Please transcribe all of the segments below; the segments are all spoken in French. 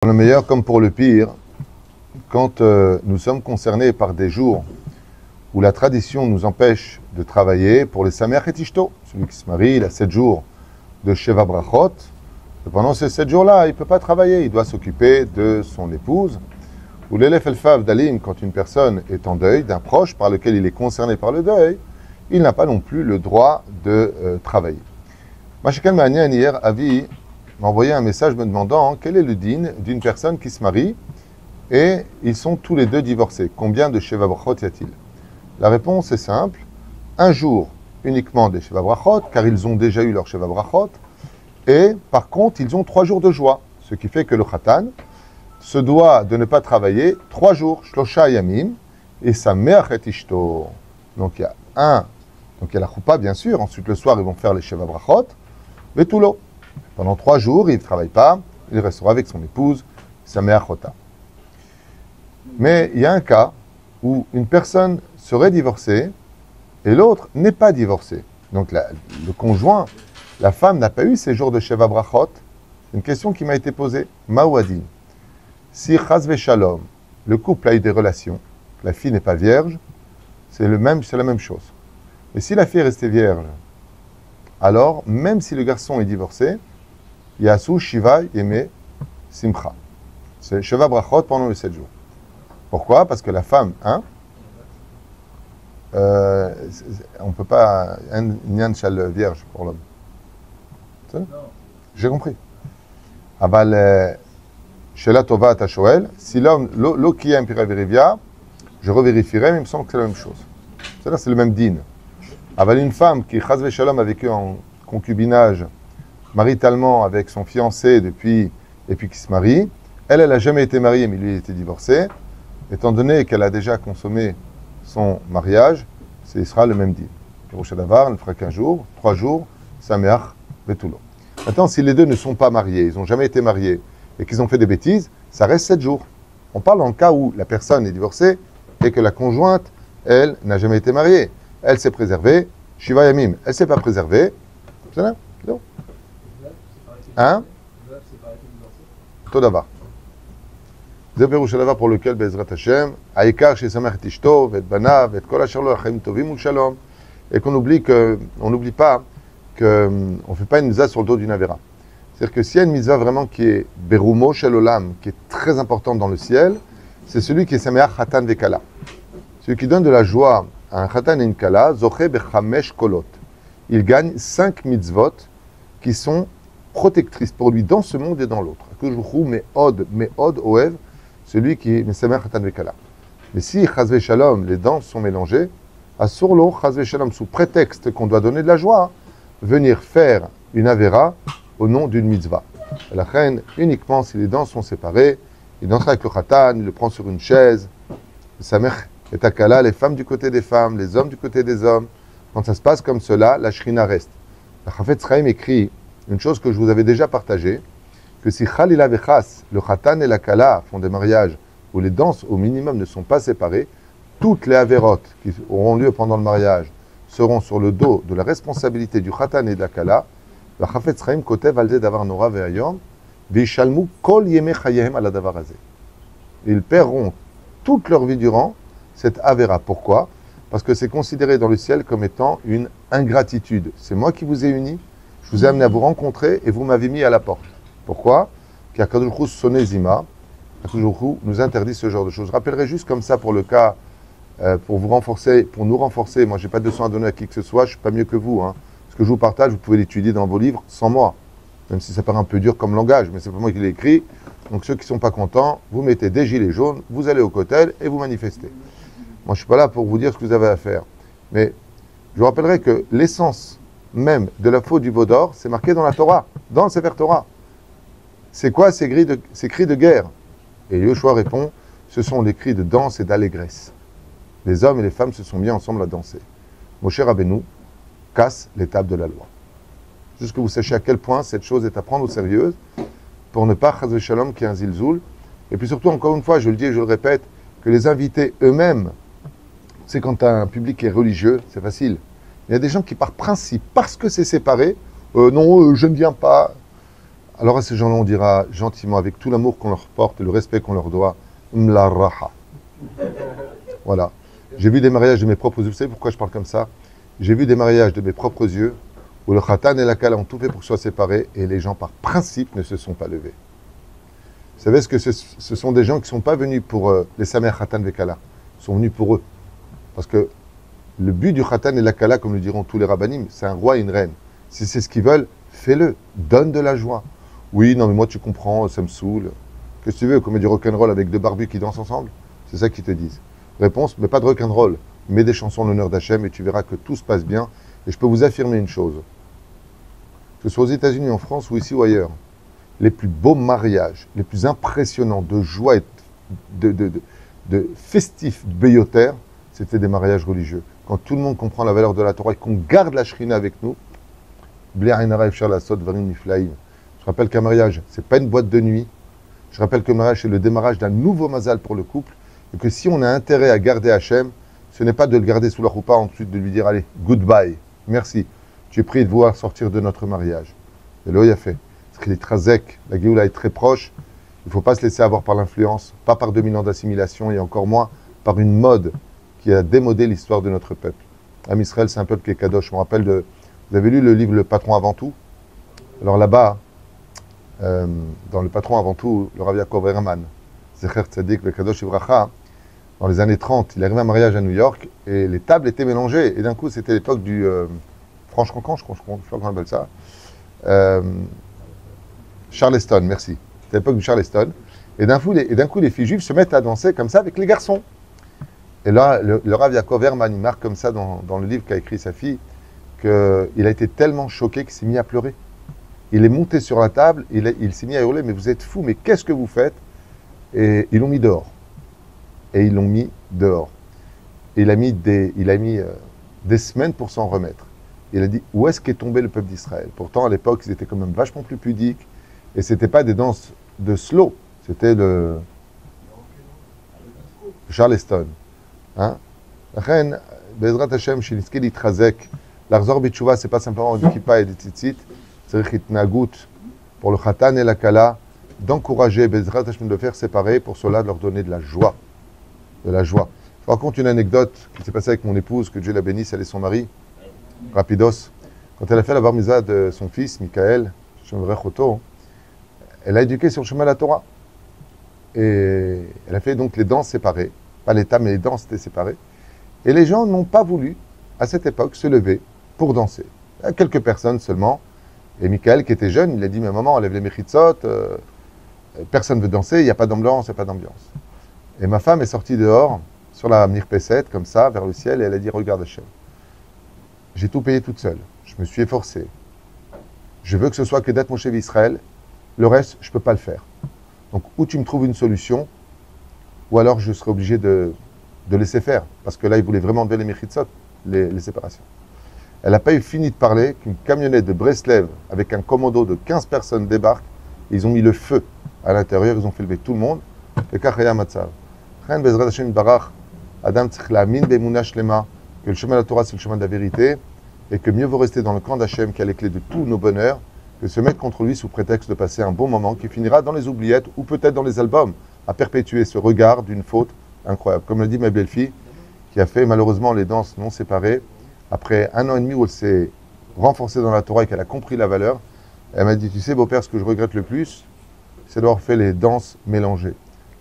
Pour le meilleur comme pour le pire, quand nous sommes concernés par des jours où la tradition nous empêche de travailler, pour les Sameach et Ishto, celui qui se marie, il a 7 jours de Sheva Brachot, et pendant ces 7 jours-là, il ne peut pas travailler, il doit s'occuper de son épouse. Ou l'élève Elfav d'Alim, quand une personne est en deuil d'un proche par lequel il est concerné par le deuil, il n'a pas non plus le droit de travailler. Mashikal Manian, hier, Avi m'a envoyé un message me demandant quel est le din d'une personne qui se marie et ils sont tous les deux divorcés. Combien de Sheva Brachot y a-t-il? La réponse est simple. Un jour uniquement des Sheva Brachot, car ils ont déjà eu leur Sheva Brachot, et par contre, ils ont 3 jours de joie, ce qui fait que le Khatan se doit de ne pas travailler 3 jours, Shlosha Yamim, et sa mère et Ishto. Donc il y a la Choupa, bien sûr, ensuite le soir, ils vont faire les Sheva Brachot, mais tout l'eau. Pendant 3 jours, il ne travaille pas, il restera avec son épouse, sa mère Chota. Mais il y a un cas où une personne serait divorcée et l'autre n'est pas divorcée. Donc le conjoint, la femme n'a pas eu ses jours de Sheva Brachot. C'est une question qui m'a été posée. Maouadin. Si Chaz Shalom, le couple a eu des relations, la fille n'est pas vierge, c'est la même chose. Mais si la fille est restée vierge, alors, même si le garçon est divorcé, Yasu Shiva Yeme Simcha. C'est Sheva Brachot pendant les 7 jours. Pourquoi? Parce que la femme, on ne peut pas, un nyan shal vierge pour l'homme. J'ai compris. Aval, Shela Tova Tashoel, si l'homme, l'eau qui est impiravirivia, je revérifierai, mais il me semble que c'est la même chose. C'est-à-dire c'est le même din. Aval, une femme qui, Chaz Shalom, a vécu en concubinage, maritalement avec son fiancé et puis qui se marie, elle n'a jamais été mariée, mais lui, il était divorcé. Étant donné qu'elle a déjà consommé son mariage, ce sera le même din. Rosh Hadavar, elle ne fera qu'un jour, 3 jours, Sameach Betulo. Maintenant, si les deux ne sont pas mariés, ils n'ont jamais été mariés, et qu'ils ont fait des bêtises, ça reste 7 jours. On parle dans le cas où la personne est divorcée et que la conjointe, elle, n'a jamais été mariée. Elle s'est préservée, Shiva Yamim, elle ne s'est pas préservée. C'est là? Non. Hein? Todavar. C'est le Rosh Hadavar pour lequel, Bezrat Hashem, Aïkar chez Sameach et Ishto, Vet Banav, Vet Kol Asher Lo Achim Tovim Ul Shalom, et qu'on n'oublie pas qu'on ne fait pas une mitzvah sur le dos d'une avera. C'est-à-dire que s'il y a une mitzvah vraiment qui est Berumo Shel Olam, qui est très importante dans le ciel, c'est celui qui est Sameach Chatan Vekala. Celui qui donne de la joie à un Chatan et une Kala, Zoché Bechamesh Kolot. Il gagne 5 mitzvot qui sont protectrices pour lui dans ce monde et dans l'autre. Me'od Oev, celui qui est Sameach Chatan Vekala. Mais si Chaz Shalom, les dents sont mélangées, à Surlo, Chaz Shalom, sous prétexte qu'on doit donner de la joie, venir faire une avera au nom d'une mitzvah. La reine, uniquement si les dents sont séparées, il entre avec le khatan, il le prend sur une chaise. Le Sameach et Takala, les femmes du côté des femmes, les hommes du côté des hommes. Quand ça se passe comme cela, la shrina reste. La Chafetz Chaim écrit une chose que je vous avais déjà partagée, que si Khalila Vechas, le khatan et la kala font des mariages où les danses au minimum ne sont pas séparées, toutes les avérotes qui auront lieu pendant le mariage seront sur le dos de la responsabilité du khatan et de la kala. La Chafetz Chaim kotev al davar nora ve'ayom v'ishalmu kol yemei chayehem ala davar hazeh. Ils paieront toute leur vie durant cette avéra. Pourquoi? Parce que c'est considéré dans le ciel comme étant une ingratitude. C'est moi qui vous ai unis, je vous ai amené à vous rencontrer et vous m'avez mis à la porte. Pourquoi? Car Kadosh Baruch Hu sonezima, Kadosh Baruch Hu nous interdit ce genre de choses. Je rappellerai juste comme ça pour le cas, pour nous renforcer. Moi, je n'ai pas de leçon à donner à qui que ce soit, je ne suis pas mieux que vous. Ce que je vous partage, vous pouvez l'étudier dans vos livres sans moi. Même si ça paraît un peu dur comme langage, mais c'est pas moi qui l'ai écrit. Donc ceux qui ne sont pas contents, vous mettez des gilets jaunes, vous allez au kotel et vous manifestez. Moi, je ne suis pas là pour vous dire ce que vous avez à faire. Mais je vous rappellerai que l'essence même de la faute du veau d'or, c'est marqué dans la Torah, dans le Sefer Torah. C'est quoi ces cris de guerre? Et Yoshua répond, ce sont les cris de danse et d'allégresse. Les hommes et les femmes se sont mis ensemble à danser. Moshe Rabbeinu casse l'étape de la loi. Juste que vous sachiez à quel point cette chose est à prendre au sérieux pour ne pas, Chaz Shalom, qu'il y ait un zilzoul. Et puis surtout, encore une fois, je le dis et je le répète, que les invités eux-mêmes, c'est quand tu as un public qui est religieux, c'est facile. Il y a des gens qui, par principe, parce que c'est séparé, non, je ne viens pas. Alors à ces gens-là, on dira gentiment, avec tout l'amour qu'on leur porte et le respect qu'on leur doit, Mla raha. Voilà. J'ai vu des mariages de mes propres yeux. Vous savez pourquoi je parle comme ça? J'ai vu des mariages de mes propres yeux où le khatan et la kala ont tout fait pour que ce soit séparés et les gens, par principe, ne se sont pas levés. Vous savez que ce sont des gens qui ne sont pas venus pour les samer khatan et kala. Ils sont venus pour eux. Parce que le but du khatan et la kala, comme le diront tous les rabbinim, c'est un roi et une reine. Si c'est ce qu'ils veulent, fais-le. Donne de la joie. Oui, non, mais moi, tu comprends, ça me saoule. Qu'est-ce que tu veux, qu'on met du rock'n'roll avec deux barbus qui dansent ensemble? C'est ça qu'ils te disent. Réponse, mais pas de rock'n'roll. Mets des chansons en l'honneur d'Hachem et tu verras que tout se passe bien. Et je peux vous affirmer une chose. Que ce soit aux États-Unis, en France ou ici ou ailleurs, les plus beaux mariages, les plus impressionnants de joie et de festifs béotères, c'était des mariages religieux. Quand tout le monde comprend la valeur de la Torah et qu'on garde la shrina avec nous, je rappelle qu'un mariage, ce n'est pas une boîte de nuit. Je rappelle que le mariage, c'est le démarrage d'un nouveau mazal pour le couple. Et que si on a intérêt à garder Hachem, ce n'est pas de le garder sous la roupa, ensuite de lui dire, allez, goodbye, merci. Tu es prié de voir sortir de notre mariage. Et là, il a fait. Parce qu'il est très sec, la Géoula est très proche. Il ne faut pas se laisser avoir par l'influence, pas par 2000 ans d'assimilation et encore moins par une mode qui a démodé l'histoire de notre peuple. Am Israël, c'est un peuple qui est kadosh. Je me rappelle de... Vous avez lu le livre Le Patron avant tout? Alors là-bas, dans Le Patron avant tout, le Rav Yaakov Herman, Zecher Tzadik Vekadosh Ivracha, dans les années 30, il est arrivé à un mariage à New York et les tables étaient mélangées. Et d'un coup, c'était l'époque du Franche-Comté, je sais pas comment on appelle ça. Charleston, merci. C'était l'époque du Charleston. Et d'un coup, les filles juives se mettent à danser comme ça avec les garçons. Et là, le Rav Yaakov Herman, il marque comme ça dans le livre qu'a écrit sa fille, qu'il a été tellement choqué qu'il s'est mis à pleurer. Il est monté sur la table, il s'est mis à hurler, mais vous êtes fous, mais qu'est-ce que vous faites? Et ils l'ont mis dehors. Et ils l'ont mis dehors. Et il a mis des semaines pour s'en remettre. Il a dit, où est-ce qu'est tombé le peuple d'Israël? Pourtant, à l'époque, ils étaient quand même vachement plus pudiques. Et ce n'était pas des danses de slow, c'était de Charleston. Hein? La reine, Bezrat Hashem, Shiniski Litrazek, l'Arzor Bitchouva, ce n'est pas simplement du kippa et des tzitzit, c'est Nagout pour le khatan et la kala, d'encourager Bezrat Hashem de faire séparer, pour cela de leur donner de la joie. De la joie. Je vous raconte une anecdote qui s'est passée avec mon épouse, que Dieu la bénisse, elle et son mari, rapidos. Quand elle a fait la bar mitzvah de son fils, Michael, elle a éduqué sur le chemin de la Torah. Et elle a fait donc les danses séparées. Pas les tables, mais les danses étaient séparées. Et les gens n'ont pas voulu, à cette époque, se lever pour danser. Il y a quelques personnes seulement. Et Michael, qui était jeune, il a dit, mais maman, enlève les mechitzot, personne ne veut danser, il n'y a pas d'ambiance, il n'y a pas d'ambiance. Et ma femme est sortie dehors, sur la mirpesset, comme ça, vers le ciel, et elle a dit, regarde Hachem. J'ai tout payé toute seule. Je me suis efforcé. Je veux que ce soit que d'être mon chef Israël. Le reste, je ne peux pas le faire. Donc, ou tu me trouves une solution, ou alors je serai obligé de laisser faire. Parce que là, il voulait vraiment enlever les mechitzot, les séparations. Elle n'a pas eu fini de parler qu'une camionnette de Breslev avec un commando de 15 personnes débarque. Ils ont mis le feu à l'intérieur, ils ont fait lever tout le monde. Et Kachaya Matzav. Chen Bezrat Hashem Barach, Adam Tzich La'amin Be'emunah Shlema, que le chemin de la Torah c'est le chemin de la vérité, et que mieux vaut rester dans le camp d'Hachem qui a les clés de tous nos bonheurs, que se mettre contre lui sous prétexte de passer un bon moment qui finira dans les oubliettes ou peut-être dans les albums, à perpétuer ce regard d'une faute incroyable. Comme le dit ma belle-fille, qui a fait malheureusement les danses non séparées, après 1 an et demi où elle s'est renforcée dans la Torah et qu'elle a compris la valeur, elle m'a dit, tu sais beau-père, ce que je regrette le plus, c'est d'avoir fait les danses mélangées.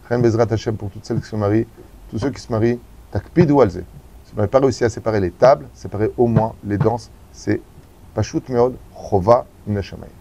Chen Bezrat Hashem pour toutes celles qui se marient, tous ceux qui se marient, takpidou alze. Si vous n'avez pas réussi à séparer les tables, séparer au moins les danses, c'est Pashut Meod, Chova Minashamayim.